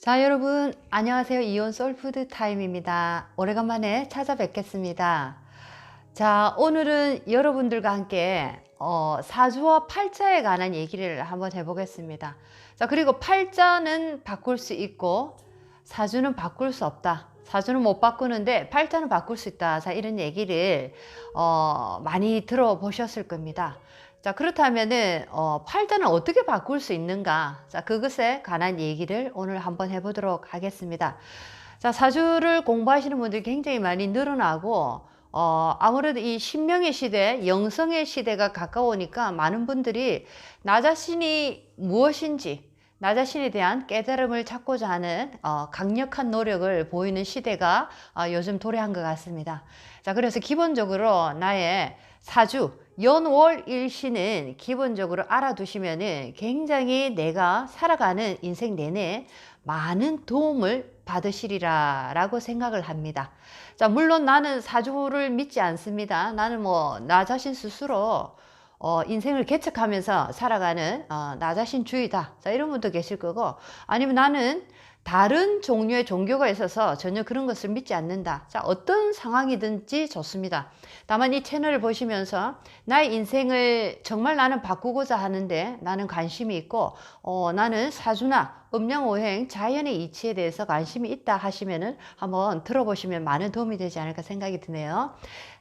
자, 여러분 안녕하세요. 이온 솔푸드 타임입니다. 오래간만에 찾아뵙겠습니다. 자, 오늘은 여러분들과 함께 사주와 팔자에 관한 얘기를 한번 해보겠습니다. 자, 그리고 팔자는 바꿀 수 있고 사주는 바꿀 수 없다. 사주는 못 바꾸는데 팔자는 바꿀 수 있다. 자, 이런 얘기를 많이 들어보셨을 겁니다. 자, 그렇다면은 팔자는 어떻게 바꿀 수 있는가? 자, 그것에 관한 얘기를 오늘 한번 해보도록 하겠습니다. 자, 사주를 공부하시는 분들이 굉장히 많이 늘어나고 아무래도 이 신명의 시대, 영성의 시대가 가까우니까 많은 분들이 나 자신이 무엇인지, 나 자신에 대한 깨달음을 찾고자 하는 강력한 노력을 보이는 시대가 요즘 도래한 것 같습니다. 자, 그래서 기본적으로 나의 사주, 연월일시는 기본적으로 알아두시면은 굉장히 내가 살아가는 인생 내내 많은 도움을 받으시리라 라고 생각을 합니다. 자, 물론 나는 사주를 믿지 않습니다. 나는 나 자신 스스로 인생을 개척하면서 살아가는 나 자신 주의다. 자, 이런 분도 계실 거고, 아니면 나는 다른 종류의 종교가 있어서 전혀 그런 것을 믿지 않는다. 자, 어떤 상황이든지 좋습니다. 다만 이 채널을 보시면서 나의 인생을 정말 나는 바꾸고자 하는데 나는 관심이 있고 나는 사주나 음양오행, 자연의 이치에 대해서 관심이 있다 하시면은 한번 들어보시면 많은 도움이 되지 않을까 생각이 드네요.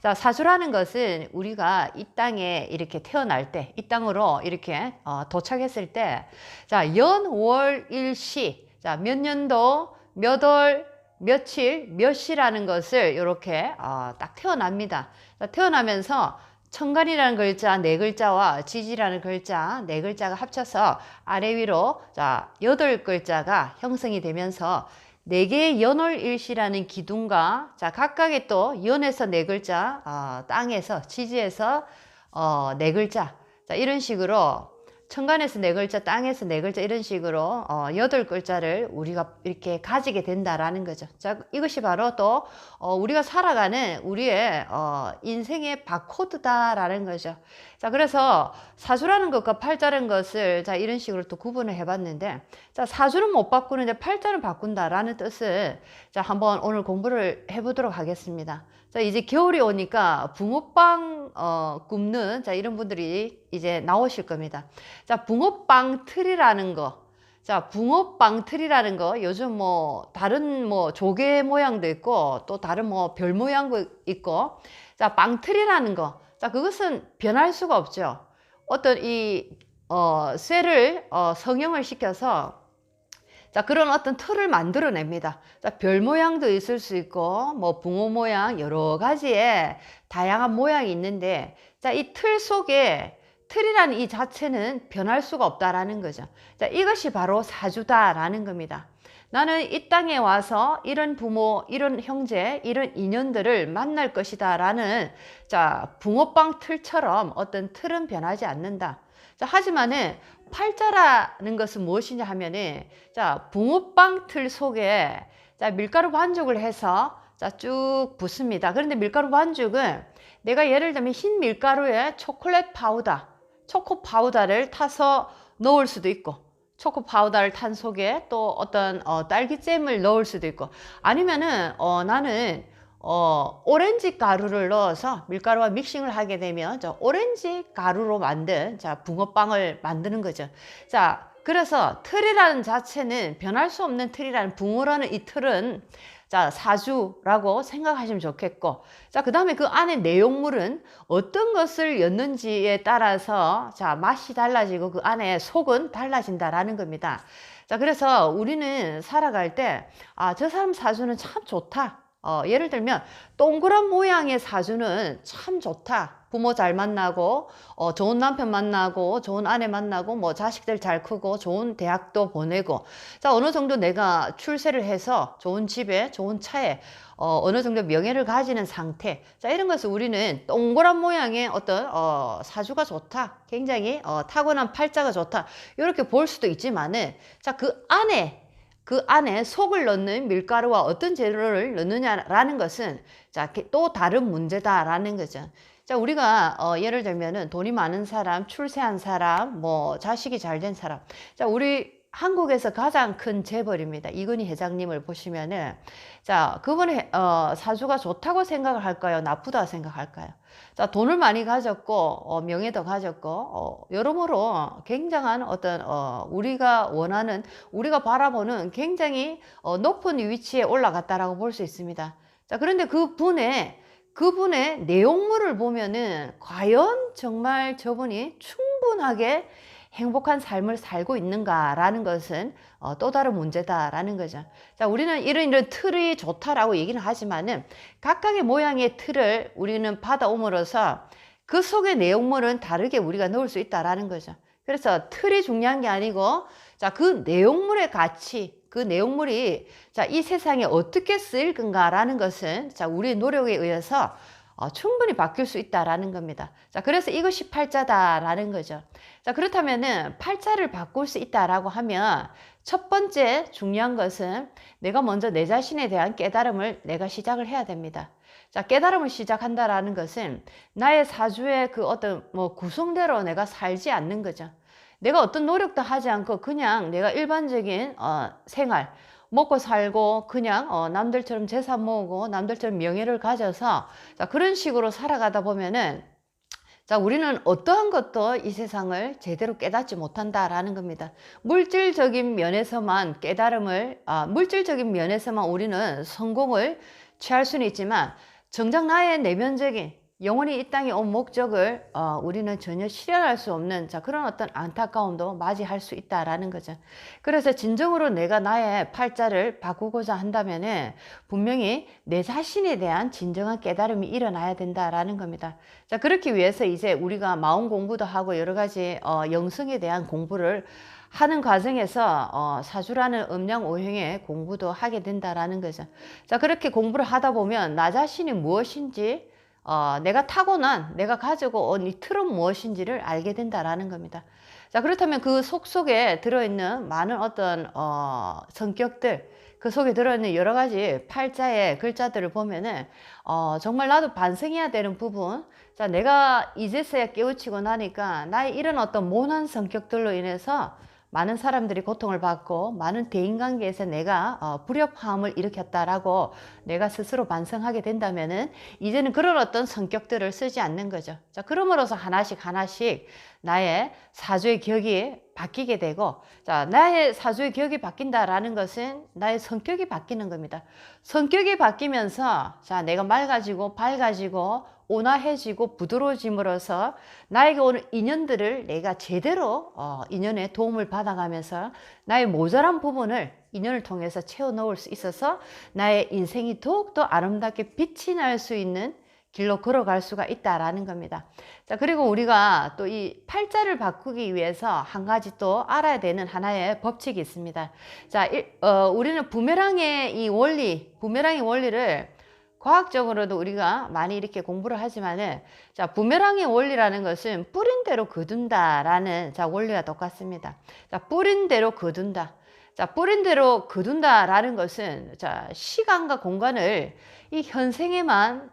자, 사주라는 것은 우리가 이 땅에 이렇게 태어날 때, 이 땅으로 이렇게 도착했을 때, 자, 연월일시, 자, 몇 년도, 몇 월, 며칠, 몇 시라는 것을 이렇게 딱 태어납니다. 자, 태어나면서 천간이라는 글자 네 글자와 지지라는 글자 네 글자가 합쳐서 아래 위로 자 8글자가 형성이 되면서 네 개의 연월일시라는 기둥과 자 각각의 또 연에서 네 글자, 땅에서 지지에서 네 글자, 자 이런 식으로 천간에서 네 글자, 땅에서 네 글자 이런 식으로 8글자를 우리가 이렇게 가지게 된다라는 거죠. 자, 이것이 바로 또 우리가 살아가는 우리의 인생의 바코드다라는 거죠. 자, 그래서 사주라는 것과 팔자라는 것을 자 이런 식으로 또 구분을 해봤는데, 자 사주는 못 바꾸는데 팔자는 바꾼다라는 뜻을 자 한번 오늘 공부를 해보도록 하겠습니다. 자, 이제 겨울이 오니까 붕어빵 굽는 자 이런 분들이 이제 나오실 겁니다. 자, 붕어빵 틀이라는 거. 자, 붕어빵 틀이라는 거 요즘 다른 조개 모양도 있고 또 다른 별 모양도 있고 자, 빵 틀이라는 거. 자, 그것은 변할 수가 없죠. 어떤 쇠를 성형을 시켜서 자, 그런 어떤 틀을 만들어냅니다. 자, 별 모양도 있을 수 있고, 붕어 모양, 여러 가지의 다양한 모양이 있는데, 자, 이 틀 속에, 틀이라는 이 자체는 변할 수가 없다라는 거죠. 자, 이것이 바로 사주다라는 겁니다. 나는 이 땅에 와서 이런 부모, 이런 형제, 이런 인연들을 만날 것이다 라는, 자, 붕어빵 틀처럼 어떤 틀은 변하지 않는다. 자, 하지만은, 팔자라는 것은 무엇이냐 하면은 자 붕어빵 틀 속에 자 밀가루 반죽을 해서 자 쭉 붓습니다. 그런데 밀가루 반죽은 내가 예를 들면 흰 밀가루에 초콜릿 파우더, 초코 파우더를 타서 넣을 수도 있고 초코 파우더를 탄 속에 또 어떤 딸기잼을 넣을 수도 있고 아니면은 나는 오렌지 가루를 넣어서 밀가루와 믹싱을 하게 되면 저 오렌지 가루로 만든 자 붕어빵을 만드는 거죠. 자, 그래서 틀이라는 자체는 변할 수 없는 틀이라는 붕어라는 이 틀은 자 사주라고 생각하시면 좋겠고 자 그 다음에 그 안에 내용물은 어떤 것을 였는지에 따라서 자 맛이 달라지고 그 안에 속은 달라진다라는 겁니다. 자, 그래서 우리는 살아갈 때 저 사람 사주는 참 좋다. 예를 들면 동그란 모양의 사주는 참 좋다. 부모 잘 만나고 좋은 남편 만나고 좋은 아내 만나고 자식들 잘 크고 좋은 대학도 보내고 자 어느 정도 내가 출세를 해서 좋은 집에 좋은 차에 어느 정도 명예를 가지는 상태 자 이런 것을 우리는 동그란 모양의 어떤 사주가 좋다. 굉장히 타고난 팔자가 좋다. 이렇게 볼 수도 있지만은 자 그 안에 속을 넣는 밀가루와 어떤 재료를 넣느냐라는 것은 자, 또 다른 문제다라는 거죠. 자, 우리가 예를 들면은 돈이 많은 사람, 출세한 사람, 자식이 잘 된 사람. 자, 우리 한국에서 가장 큰 재벌입니다. 이건희 회장님을 보시면은, 자, 그분의, 사주가 좋다고 생각을 할까요? 나쁘다 생각할까요? 자, 돈을 많이 가졌고, 명예도 가졌고, 여러모로 굉장한 어떤, 우리가 원하는, 우리가 바라보는 굉장히, 높은 위치에 올라갔다라고 볼 수 있습니다. 자, 그런데 그분의 내용물을 보면은, 과연 정말 저분이 충분하게 행복한 삶을 살고 있는가라는 것은 또 다른 문제다라는 거죠. 자, 우리는 이런 틀이 좋다라고 얘기는 하지만은 각각의 모양의 틀을 우리는 받아옴으로써 그 속의 내용물은 다르게 우리가 넣을 수 있다라는 거죠. 그래서 틀이 중요한 게 아니고, 자, 그 내용물의 가치, 그 내용물이 자, 이 세상에 어떻게 쓰일 건가라는 것은 자, 우리의 노력에 의해서 충분히 바뀔 수 있다라는 겁니다. 자, 그래서 이것이 팔자다라는 거죠. 자, 그렇다면은 팔자를 바꿀 수 있다라고 하면 첫 번째 중요한 것은 내가 먼저 내 자신에 대한 깨달음을 내가 시작을 해야 됩니다. 자, 깨달음을 시작한다라는 것은 나의 사주의 그 어떤 뭐 구성대로 내가 살지 않는 거죠. 내가 어떤 노력도 하지 않고 그냥 내가 일반적인 생활, 먹고 살고 그냥 남들처럼 재산 모으고 남들처럼 명예를 가져서 자, 그런 식으로 살아가다 보면은 자, 우리는 어떠한 것도 이 세상을 제대로 깨닫지 못한다라는 겁니다. 물질적인 면에서만 깨달음을, 물질적인 면에서만 우리는 성공을 취할 수는 있지만 정작 나의 내면적인 영원히 이 땅에 온 목적을 우리는 전혀 실현할 수 없는 자, 그런 어떤 안타까움도 맞이할 수 있다라는 거죠. 그래서 진정으로 내가 나의 팔자를 바꾸고자 한다면은 분명히 내 자신에 대한 진정한 깨달음이 일어나야 된다라는 겁니다. 자, 그렇기 위해서 이제 우리가 마음 공부도 하고 여러 가지 영성에 대한 공부를 하는 과정에서 사주라는 음양오행의 공부도 하게 된다라는 거죠. 자, 그렇게 공부를 하다 보면 나 자신이 무엇인지 내가 타고난, 내가 가지고 온 이 틀은 무엇인지를 알게 된다라는 겁니다. 자, 그렇다면 그 속에 들어있는 많은 어떤, 성격들, 그 속에 들어있는 여러 가지 팔자의 글자들을 보면은, 정말 나도 반성해야 되는 부분, 자, 내가 이제서야 깨우치고 나니까 나의 이런 어떤 모난 성격들로 인해서 많은 사람들이 고통을 받고 많은 대인관계에서 내가 불협화음을 일으켰다라고 내가 스스로 반성하게 된다면은 이제는 그런 어떤 성격들을 쓰지 않는 거죠. 자, 그럼으로써 하나씩 나의 사주의 격이 바뀌게 되고, 자, 나의 사주의 격이 바뀐다라는 것은 나의 성격이 바뀌는 겁니다. 성격이 바뀌면서 자, 내가 맑아지고 밝아지고 온화해지고 부드러워짐으로써 나에게 오는 인연들을 내가 제대로 인연의 도움을 받아가면서 나의 모자란 부분을 인연을 통해서 채워 넣을 수 있어서 나의 인생이 더욱더 아름답게 빛이 날 수 있는 길로 걸어갈 수가 있다라는 겁니다. 자, 그리고 우리가 또 이 팔자를 바꾸기 위해서 한 가지 또 알아야 되는 하나의 법칙이 있습니다. 자, 우리는 부메랑의 이 원리, 부메랑의 원리를 과학적으로도 우리가 많이 이렇게 공부를 하지만은 자, 부메랑의 원리라는 것은 뿌린 대로 거둔다라는 자, 원리와 똑같습니다. 자, 뿌린 대로 거둔다. 자, 뿌린 대로 거둔다라는 것은 자, 시간과 공간을 이 현생에만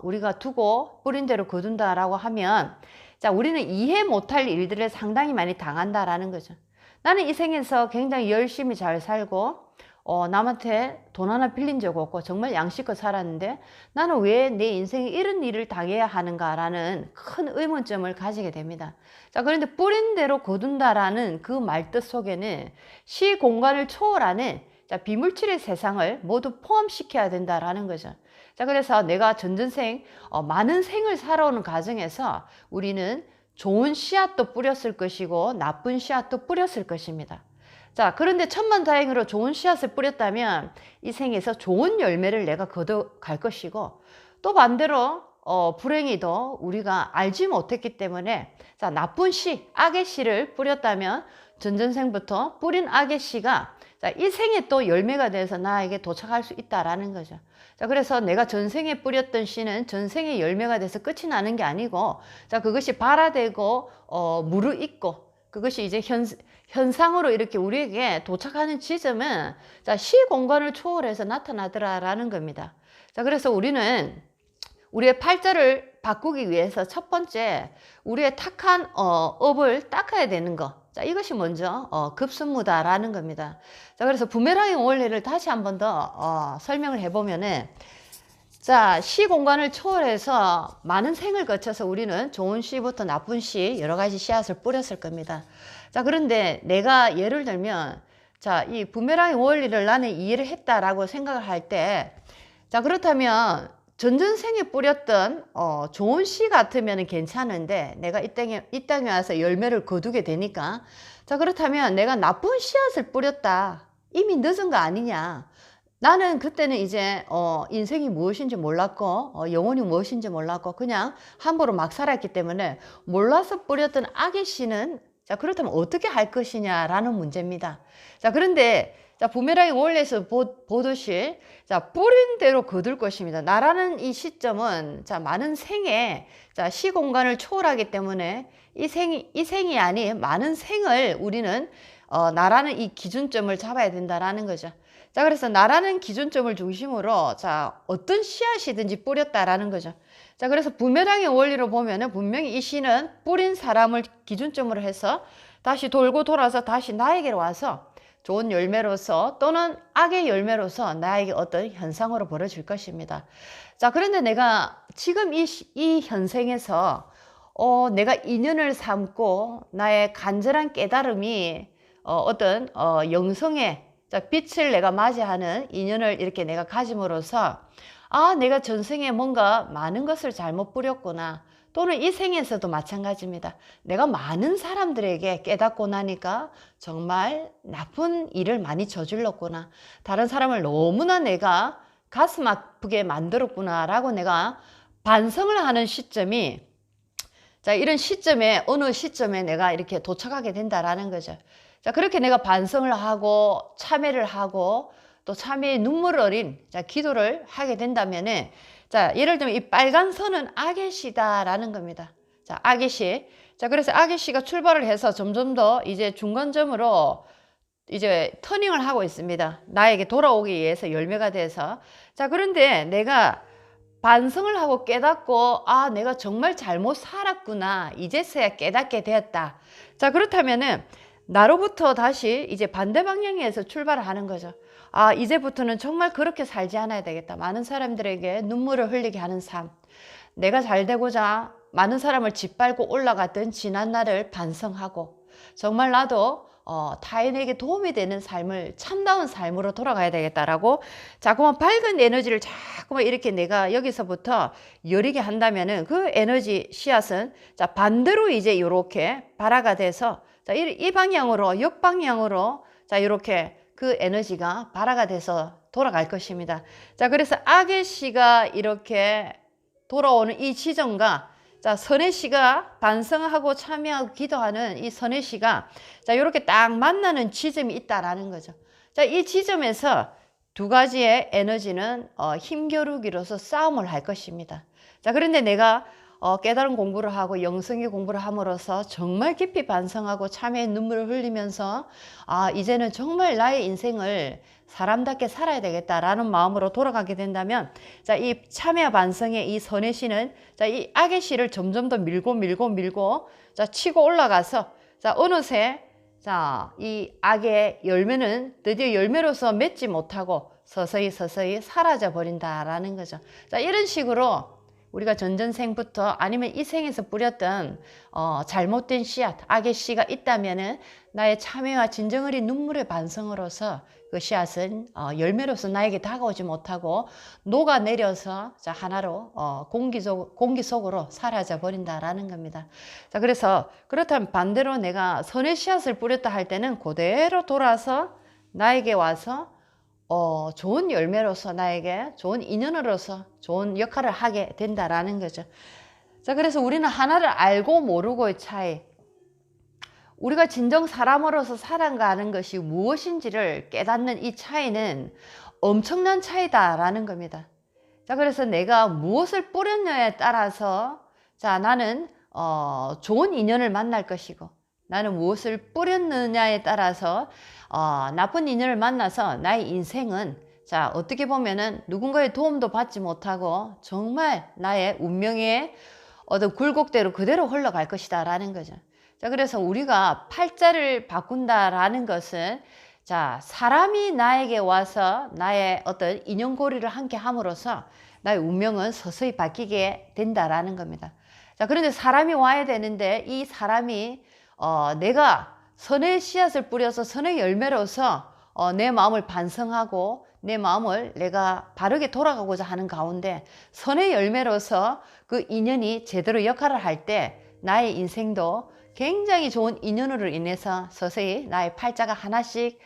우리가 두고 뿌린 대로 거둔다라고 하면 자, 우리는 이해 못할 일들을 상당히 많이 당한다라는 거죠. 나는 이 생에서 굉장히 열심히 잘 살고 남한테 돈 하나 빌린 적 없고 정말 양식껏 살았는데 나는 왜 내 인생에 이런 일을 당해야 하는가라는 큰 의문점을 가지게 됩니다. 자, 그런데 뿌린 대로 거둔다라는 그 말뜻 속에는 시 공간을 초월하는 자, 비물질의 세상을 모두 포함시켜야 된다라는 거죠. 자, 그래서 내가 전전생 많은 생을 살아오는 과정에서 우리는 좋은 씨앗도 뿌렸을 것이고 나쁜 씨앗도 뿌렸을 것입니다. 자, 그런데 천만다행으로 좋은 씨앗을 뿌렸다면 이 생에서 좋은 열매를 내가 거둬갈 것이고 또 반대로 불행히도 우리가 알지 못했기 때문에 자, 나쁜 씨, 악의 씨를 뿌렸다면 전전생부터 뿌린 악의 씨가 자, 이 생에 또 열매가 돼서 나에게 도착할 수 있다라는 거죠. 자, 그래서 내가 전생에 뿌렸던 씨는 전생에 열매가 돼서 끝이 나는 게 아니고 자, 그것이 발화되고 무르익고 그것이 이제 현상으로 이렇게 우리에게 도착하는 지점은 자, 시 공간을 초월해서 나타나더라라는 겁니다. 자, 그래서 우리는 우리의 팔자를 바꾸기 위해서 첫 번째 우리의 탁한 업을 닦아야 되는 거. 자, 이것이 먼저 급선무다라는 겁니다. 자, 그래서 부메랑의 원리를 다시 한번 더 설명을 해보면은, 자, 시 공간을 초월해서 많은 생을 거쳐서 우리는 좋은 씨부터 나쁜 씨 여러 가지 씨앗을 뿌렸을 겁니다. 자, 그런데 내가 예를 들면, 자, 이 부메랑의 원리를 나는 이해를 했다라고 생각을 할 때, 자, 그렇다면 전전생에 뿌렸던 좋은 씨 같으면 괜찮은데 내가 이 땅에 와서 열매를 거두게 되니까, 자, 그렇다면 내가 나쁜 씨앗을 뿌렸다, 이미 늦은 거 아니냐. 나는 그때는 이제 인생이 무엇인지 몰랐고 영혼이 무엇인지 몰랐고 그냥 함부로 막 살았기 때문에 몰라서 뿌렸던 악의 씨는, 자, 그렇다면 어떻게 할 것이냐라는 문제입니다. 자, 그런데 자, 부메랑의 원리에서 보듯이, 자, 뿌린 대로 거둘 것입니다. 나라는 이 시점은, 자, 많은 생에, 자, 시공간을 초월하기 때문에 이 생이 아닌 많은 생을 우리는 나라는 이 기준점을 잡아야 된다라는 거죠. 자, 그래서 나라는 기준점을 중심으로, 자, 어떤 씨앗이든지 뿌렸다라는 거죠. 자, 그래서 부메랑의 원리로 보면은 분명히 이 씨는 뿌린 사람을 기준점으로 해서 다시 돌고 돌아서 다시 나에게로 와서 좋은 열매로서 또는 악의 열매로서 나에게 어떤 현상으로 벌어질 것입니다. 자, 그런데 내가 지금 이 현생에서 내가 인연을 삼고 나의 간절한 깨달음이 어떤 영성의, 자, 빛을 내가 맞이하는 인연을 이렇게 내가 가짐으로써, 아, 내가 전생에 뭔가 많은 것을 잘못 뿌렸구나. 또는 이 생에서도 마찬가지입니다. 내가 많은 사람들에게 깨닫고 나니까 정말 나쁜 일을 많이 저질렀구나. 다른 사람을 너무나 내가 가슴 아프게 만들었구나 라고 내가 반성을 하는 시점이, 자, 이런 시점에, 어느 시점에 내가 이렇게 도착하게 된다라는 거죠. 자, 그렇게 내가 반성을 하고 참회를 하고 또 참회의 눈물 어린, 자, 기도를 하게 된다면은, 자, 예를 들면 이 빨간 선은 악의 씨다라는 겁니다. 자, 악의 씨. 자, 그래서 악의 씨가 출발을 해서 점점 더 이제 중간점으로 이제 터닝을 하고 있습니다. 나에게 돌아오기 위해서 열매가 돼서. 자, 그런데 내가 반성을 하고 깨닫고, 아, 내가 정말 잘못 살았구나. 이제서야 깨닫게 되었다. 자, 그렇다면은 나로부터 다시 이제 반대 방향에서 출발을 하는 거죠. 아, 이제부터는 정말 그렇게 살지 않아야 되겠다. 많은 사람들에게 눈물을 흘리게 하는 삶. 내가 잘 되고자 많은 사람을 짓밟고 올라갔던 지난 날을 반성하고, 정말 나도 타인에게 도움이 되는 삶을, 참다운 삶으로 돌아가야 되겠다라고 자꾸만 밝은 에너지를 자꾸만 이렇게 내가 여기서부터 여리게 한다면은 그 에너지 씨앗은, 자, 반대로 이제 이렇게 발화가 돼서, 자, 이 방향으로, 역방향으로, 자, 이렇게 그 에너지가 발화가 돼서 돌아갈 것입니다. 자, 그래서 악의 씨가 이렇게 돌아오는 이 지점과, 자, 선의 씨가 반성하고 참여하고 기도하는 이 선의 씨가, 자, 이렇게 딱 만나는 지점이 있다라는 거죠. 자, 이 지점에서 두 가지의 에너지는 힘겨루기로서 싸움을 할 것입니다. 자, 그런데 내가 깨달은 공부를 하고 영성의 공부를 함으로써 정말 깊이 반성하고 참회의 눈물을 흘리면서, 아, 이제는 정말 나의 인생을 사람답게 살아야 되겠다라는 마음으로 돌아가게 된다면, 자, 이 참회와 반성의 이 선의 씨는, 자, 이 악의 씨를 점점 더 밀고, 자, 치고 올라가서, 자, 어느새, 자, 이 악의 열매는 드디어 열매로서 맺지 못하고 서서히 사라져 버린다라는 거죠. 자, 이런 식으로 우리가 전전생부터 아니면 이 생에서 뿌렸던 잘못된 씨앗, 악의 씨가 있다면은 나의 참회와 진정 어린 눈물의 반성으로서 그 씨앗은 열매로서 나에게 다가오지 못하고 녹아내려서, 자, 하나로 공기 속으로 사라져 버린다라는 겁니다. 자, 그래서 그렇다면 반대로 내가 선의 씨앗을 뿌렸다 할 때는 그대로 돌아서 나에게 와서 좋은 열매로서, 나에게 좋은 인연으로서 좋은 역할을 하게 된다라는 거죠. 자, 그래서 우리는 하나를 알고 모르고의 차이, 우리가 진정 사람으로서 살아가는 것이 무엇인지를 깨닫는 이 차이는 엄청난 차이다라는 겁니다. 자, 그래서 내가 무엇을 뿌렸느냐에 따라서, 자, 나는 좋은 인연을 만날 것이고, 나는 무엇을 뿌렸느냐에 따라서 나쁜 인연을 만나서 나의 인생은, 자, 어떻게 보면은 누군가의 도움도 받지 못하고 정말 나의 운명의 어떤 굴곡대로 그대로 흘러갈 것이다 라는 거죠. 자, 그래서 우리가 팔자를 바꾼다라는 것은 자, 사람이 나에게 와서 나의 어떤 인연고리를 함께 함으로써 나의 운명은 서서히 바뀌게 된다라는 겁니다. 자, 그런데 사람이 와야 되는데 이 사람이 내가 선의 씨앗을 뿌려서 선의 열매로서 내 마음을 반성하고 내 마음을 내가 바르게 돌아가고자 하는 가운데 선의 열매로서 그 인연이 제대로 역할을 할 때 나의 인생도 굉장히 좋은 인연으로 인해서 서서히 나의 팔자가 하나씩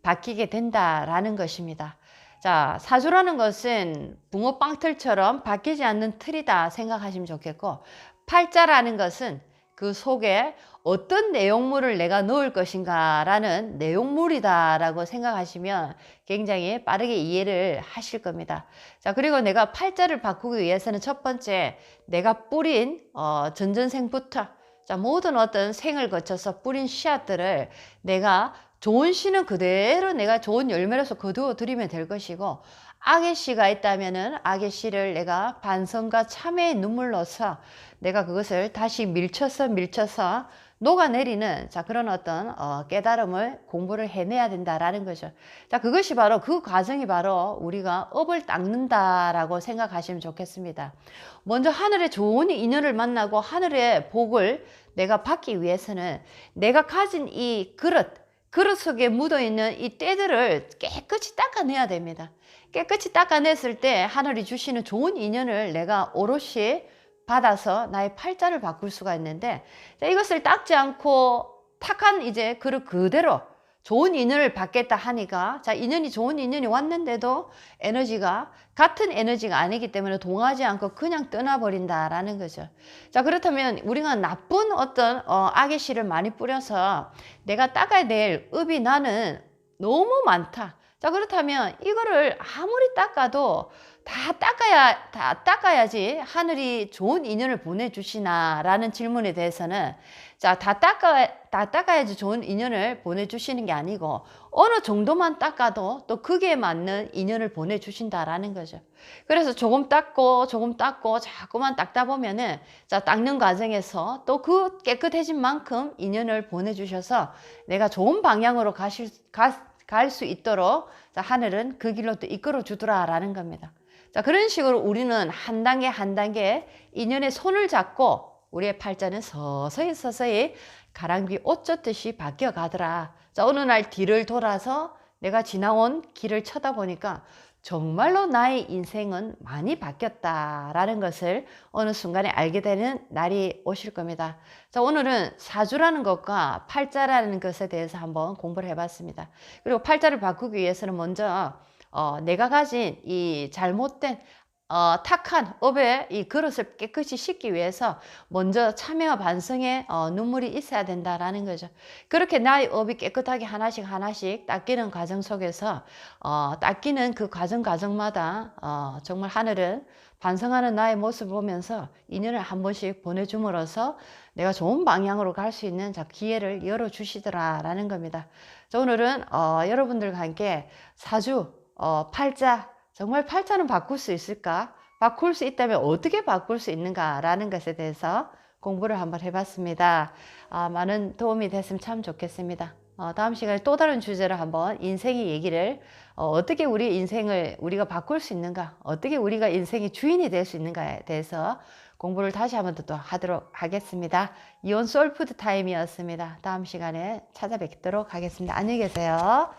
바뀌게 된다라는 것입니다. 자, 사주라는 것은 붕어빵틀처럼 바뀌지 않는 틀이다 생각하시면 좋겠고, 팔자라는 것은 그 속에 어떤 내용물을 내가 넣을 것인가 라는 내용물이다 라고 생각하시면 굉장히 빠르게 이해를 하실 겁니다. 자, 그리고 내가 팔자를 바꾸기 위해서는 첫 번째, 내가 뿌린 전전생부터 자, 모든 어떤 생을 거쳐서 뿌린 씨앗들을 내가 좋은 씨는 그대로 내가 좋은 열매로서 거두어 드리면 될 것이고, 악의 씨가 있다면은 악의 씨를 내가 반성과 참회의 눈물로서 내가 그것을 다시 밀쳐서 녹아내리는 자, 그런 어떤 깨달음을 공부를 해내야 된다라는 거죠. 자, 그것이 바로 그 과정이 바로 우리가 업을 닦는다라고 생각하시면 좋겠습니다. 먼저 하늘의 좋은 인연을 만나고 하늘의 복을 내가 받기 위해서는 내가 가진 이 그릇 속에 묻어있는 이 때들을 깨끗이 닦아내야 됩니다. 깨끗이 닦아냈을 때 하늘이 주시는 좋은 인연을 내가 오롯이 받아서 나의 팔자를 바꿀 수가 있는데, 자, 이것을 닦지 않고 탁한 이제 그릇 그대로 좋은 인연을 받겠다 하니까, 자, 좋은 인연이 왔는데도 에너지가 같은 에너지가 아니기 때문에 동하지 않고 그냥 떠나버린다라는 거죠. 자, 그렇다면 우리가 나쁜 어떤 악의 씨를 많이 뿌려서 내가 닦아야 될 업이 나는 너무 많다. 자, 그렇다면 이거를 아무리 닦아도 다 닦아야지 하늘이 좋은 인연을 보내주시나 라는 질문에 대해서는, 자, 다 닦아야지 좋은 인연을 보내주시는 게 아니고 어느 정도만 닦아도 또 그게 맞는 인연을 보내주신다라는 거죠. 그래서 조금 닦고 자꾸만 닦다 보면은, 자, 닦는 과정에서 또 그 깨끗해진 만큼 인연을 보내주셔서 내가 좋은 방향으로 갈 수 있도록, 자, 하늘은 그 길로 또 이끌어 주더라라는 겁니다. 자, 그런 식으로 우리는 한 단계 인연의 손을 잡고 우리의 팔자는 서서히 가랑비 옷 젖듯이 바뀌어 가더라. 자, 어느 날 뒤를 돌아서 내가 지나온 길을 쳐다보니까 정말로 나의 인생은 많이 바뀌었다라는 것을 어느 순간에 알게 되는 날이 오실 겁니다. 자, 오늘은 사주라는 것과 팔자라는 것에 대해서 한번 공부를 해봤습니다. 그리고 팔자를 바꾸기 위해서는 먼저 내가 가진 이 잘못된 탁한 업의 이 그릇을 깨끗이 씻기 위해서 먼저 참회와 반성의 눈물이 있어야 된다라는 거죠. 그렇게 나의 업이 깨끗하게 하나씩 닦이는 과정 속에서 닦이는 그 과정마다 정말 하늘은 반성하는 나의 모습을 보면서 인연을 한 번씩 보내줌으로써 내가 좋은 방향으로 갈 수 있는 기회를 열어주시더라라는 겁니다. 자, 오늘은 여러분들과 함께 사주, 팔자, 정말 팔자는 바꿀 수 있을까? 바꿀 수 있다면 어떻게 바꿀 수 있는가라는 것에 대해서 공부를 한번 해봤습니다. 많은 도움이 됐으면 참 좋겠습니다. 다음 시간에 또 다른 주제로 한번 인생의 얘기를 어떻게 우리 인생을 우리가 바꿀 수 있는가, 어떻게 우리가 인생의 주인이 될 수 있는가에 대해서 공부를 다시 한번 또 하도록 하겠습니다. 이온 소울푸드 타임이었습니다. 다음 시간에 찾아뵙도록 하겠습니다. 안녕히 계세요.